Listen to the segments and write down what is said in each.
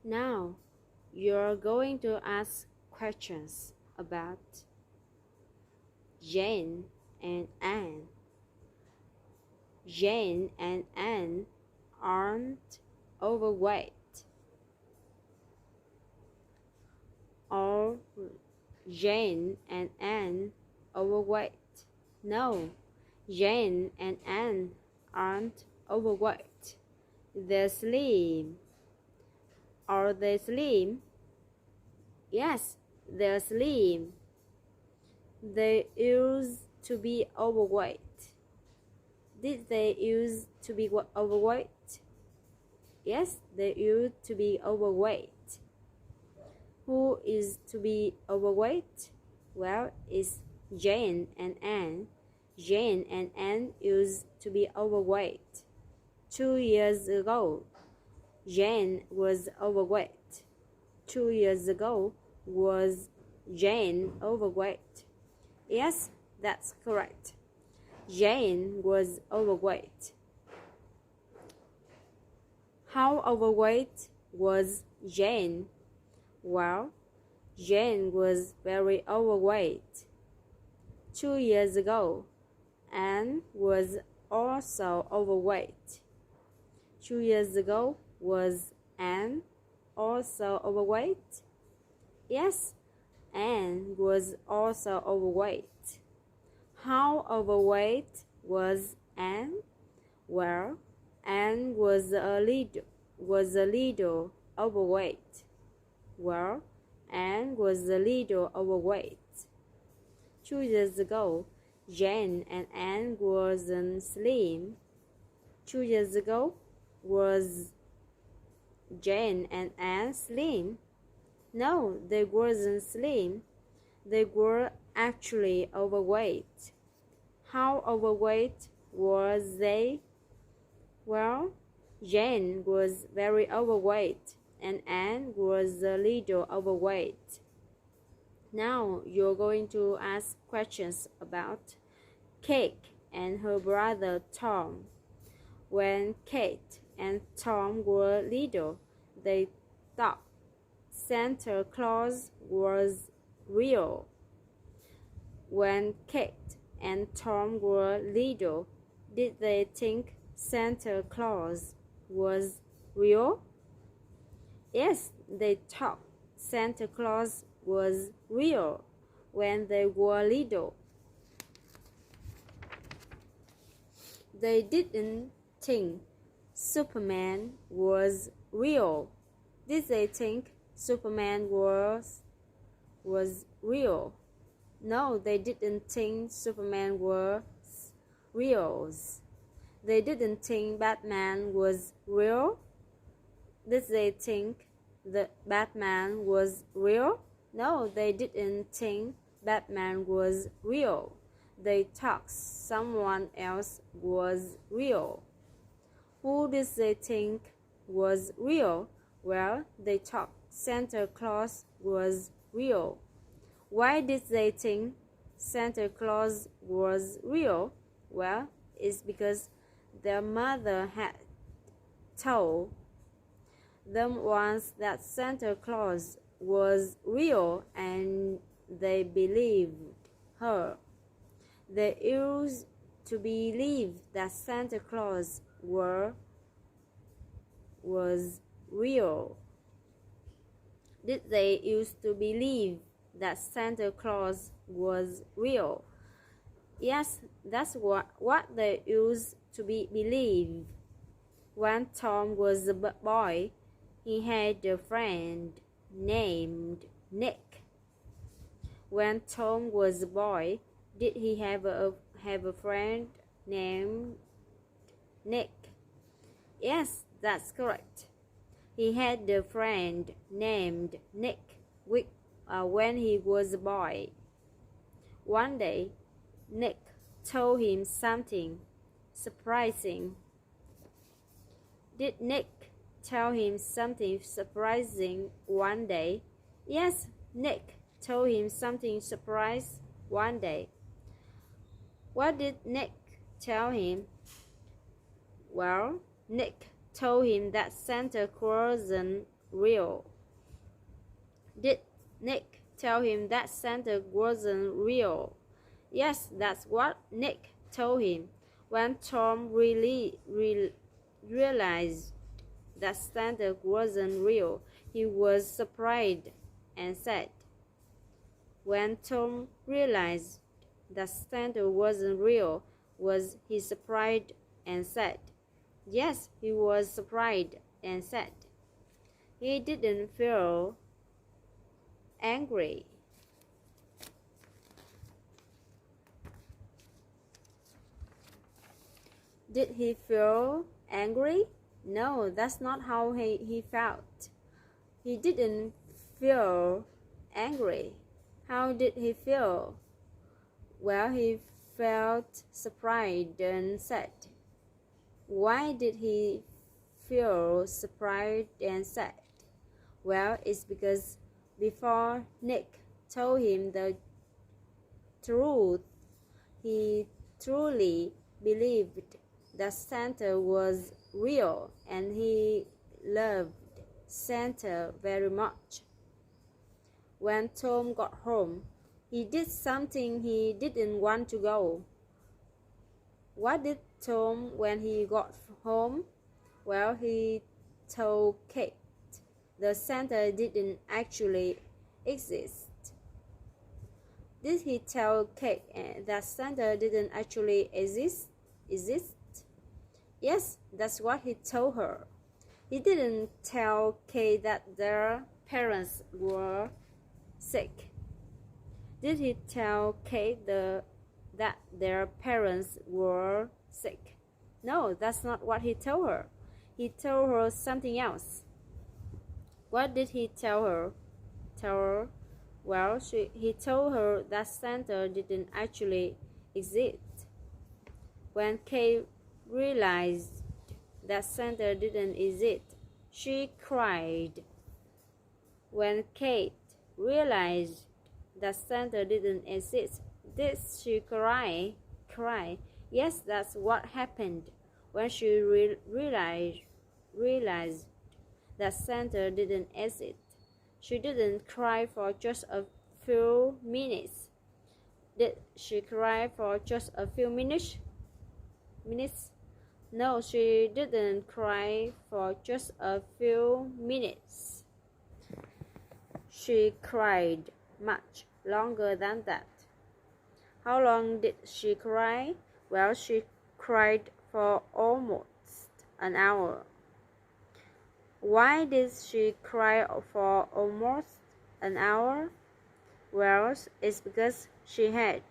Now, you're going to ask questions about Jane and Anne. Jane and Anne aren't overweight. Are Jane and Anne overweight? No, Jane and Anne aren't overweight. They're slim. Are they slim? Yes, they're slim. They used to be overweight. Did they used to be overweight? Yes, they used to be overweight. Who is to be overweight? Well, it's Jane and Anne. Jane and Anne used to be overweight. 2 years ago, Jane was overweight. 2 years ago, was Jane overweight? Yes, that's correct. Jane was overweight. How overweight was Jane? Well, Jane was very overweight. 2 years ago, Anne was also overweight. 2 years ago, was Anne also overweight? Yes, Anne was also overweight. How overweight was Anne? Well, Anne was a little overweight. Well, Anne was a little overweight. 2 years ago, Jane and Anne wasn't slim. 2 years ago, was Jane and Anne slim? No, they weren't slim. They were actually overweight. How overweight was they? Well, Jane was very overweight and Anne was a little overweight. Now you're going to ask questions about Kate and her brother Tom. When Kate and Tom were little, they thought Santa Claus was real. When Kate and Tom were little, did they think Santa Claus was real? Yes, they thought Santa Claus was real when they were little. They didn't think Superman was real. Did they think Superman was real? No, they didn't think Superman was real. They didn't think Batman was real. Did they think that Batman was real? No, they didn't think Batman was real. They thought someone else was real. Who did they think was real? Well, they thought Santa Claus was real. Why did they think Santa Claus was real? Well, it's because their mother had told them once that Santa Claus was real and they believed her. They used to believe that Santa Claus was real. Did they used to believe that Santa Claus was real? Yes, that's what they used to believe. When Tom was a boy, he had a friend named Nick. When Tom was a boy, did he have a friend named Nick? Yes, that's correct. He had a friend named Nick when he was a boy. One day, Nick told him something surprising. Did Nick tell him something surprising one day? Yes, Nick told him something surprising one day. What did Nick tell him? Well, Nick told him that Santa Claus real. Did Nick tell him that Santa wasn't real? Yes, that's what Nick told him. When Tom realized that Santa wasn't real, he was surprised and sad. When Tom realized that Santa wasn't real, was he surprised and sad? Yes, he was surprised and sad. He didn't feel angry. Did he feel angry? No, that's not how he felt. He didn't feel angry. How did he feel? Well, he felt surprised and sad. Why did he feel surprised and sad? Well, it's because before Nick told him the truth, he truly believed that Santa was real and he loved Santa very much. When Tom got home, he did something he didn't want to go. What did Tom when he got home? Well, he told Kate the Santa didn't actually exist. Did he tell Kate that Santa didn't actually exist? Yes, that's what he told her. He didn't tell Kate that their parents were sick. Did he tell Kate that their parents were sick? No, that's not what he told her. He told her something else. What did he tell her? Well, he told her that Santa didn't actually exist. When Kate realized that Santa didn't exist, she cried. When Kate realized that Santa didn't exist, did she cry? Yes, that's what happened. When she realized that Santa didn't exist, she didn't cry for just a few minutes. Did she cry for just a few minutes? No, she didn't cry for just a few minutes. She cried much longer than that. How long did she cry? Well, she cried for almost an hour. Why did she cry for almost an hour? Well, it's because she had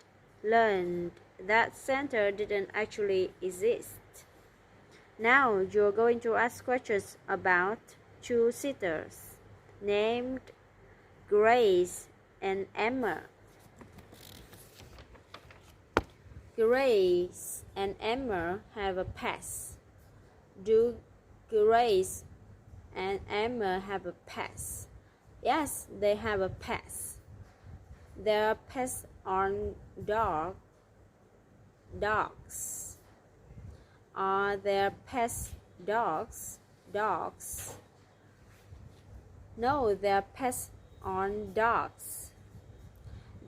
learned that Santa didn't actually exist. Now you're going to ask questions about two sisters named Grace and Emma. Grace and Emma have a pet. Do Grace and Emma have a pet? Yes, they have a pet. Their pets are dogs. Are their pets dogs? No, their pets aren't dogs.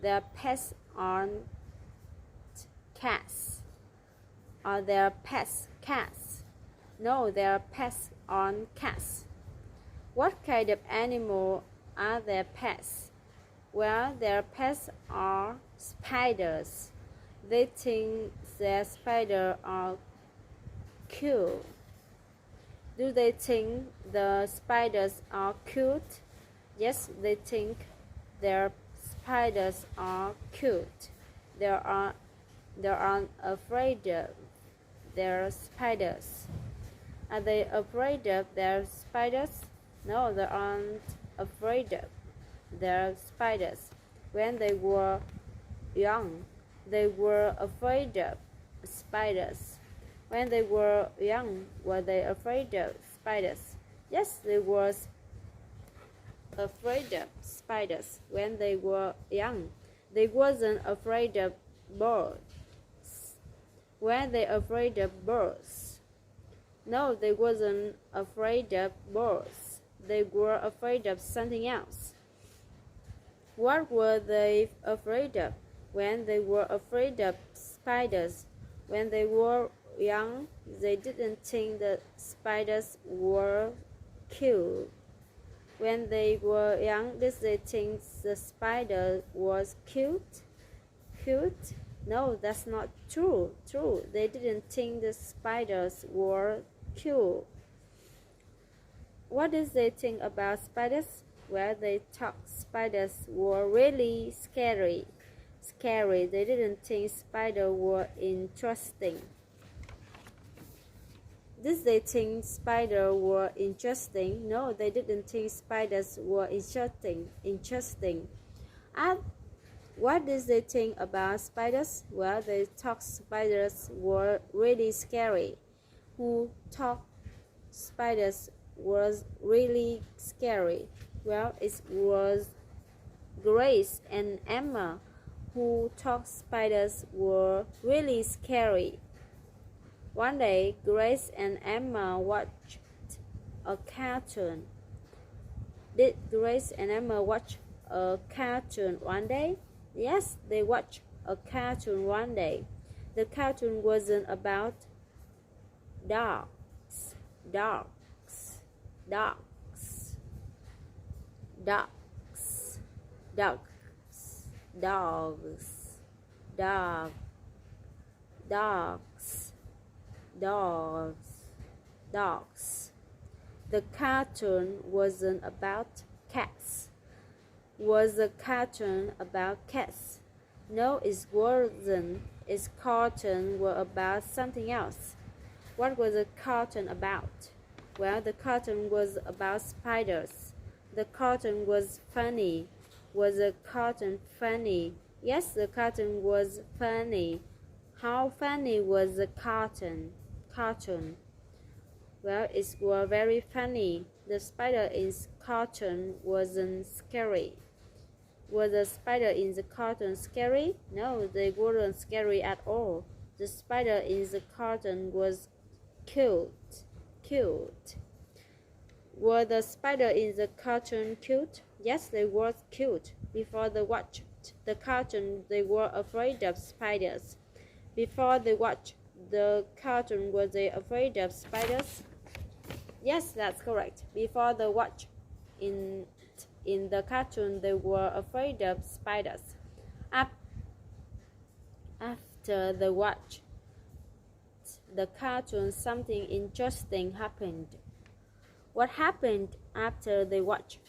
Their pets aren't cats. Are their pets cats? No, their pets aren't cats. What kind of animal are their pets? Well, their pets are spiders. They think their spiders are cute. Do they think the spiders are cute? Yes, they think their spiders are cute. They aren't afraid of their spiders. Are they afraid of their spiders? No, they aren't afraid of their spiders. When they were young, they were afraid of spiders. When they were young, were they afraid of spiders? Yes, they were afraid of spiders when they were young. They wasn't afraid of birds. Were they afraid of birds? No, they wasn't afraid of birds. they were afraid of something else. What were they afraid of? When they were afraid of spiders. When they were young, they didn't think the spiders were cute. When they were young, did they think the spider was cute? Cute? No, that's not true. They didn't think the spiders were cute. What did they think about spiders? Well, they thought spiders were really scary. They didn't think spiders were interesting. Did they think spiders were interesting? No, they didn't think spiders were interesting. What did they think about spiders? Well, they thought spiders were really scary. Who thought spiders was really scary? Well, it was Grace and Emma who thought spiders were really scary. One day, Grace and Emma watched a cartoon. Did Grace and Emma watch a cartoon one day? Yes, they watched a cartoon one day. The cartoon wasn't about dogs. Dogs. Dogs. Dogs. Dogs. Dogs. Dog. Dogs. Dogs. Dogs. The cartoon wasn't about cats. Was a cartoon about cats? No, it wasn't. Its cartoon was about something else. What was the cartoon about? Well, the cartoon was about spiders. The cartoon was funny. Was the cartoon funny? Yes, the cartoon was funny. How funny was the cartoon? Well, it was very funny. The spider in the cartoon wasn't scary. Was the spider in the cartoon scary? No, they weren't scary at all. The spider in the cartoon was cute. Were the spider in the cartoon cute? Yes, they were cute. Before they watched the cartoon, they were afraid of spiders. Before they watched the cartoon, were they afraid of spiders? Yes, that's correct. Before they watched in the cartoon, they were afraid of spiders. After they watched the cartoon, something interesting happened. What happened after they watched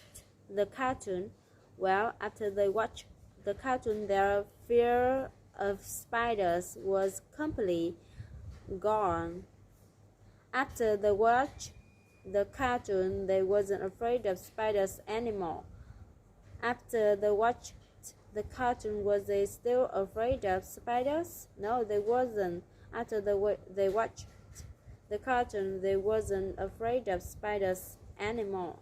the cartoon? Well, after they watched the cartoon, their fear of spiders was completely gone. After they watched the cartoon, they wasn't afraid of spiders anymore. After they watched the cartoon, was they still afraid of spiders? No, they wasn't. After they watched the cartoon, they wasn't afraid of spiders anymore.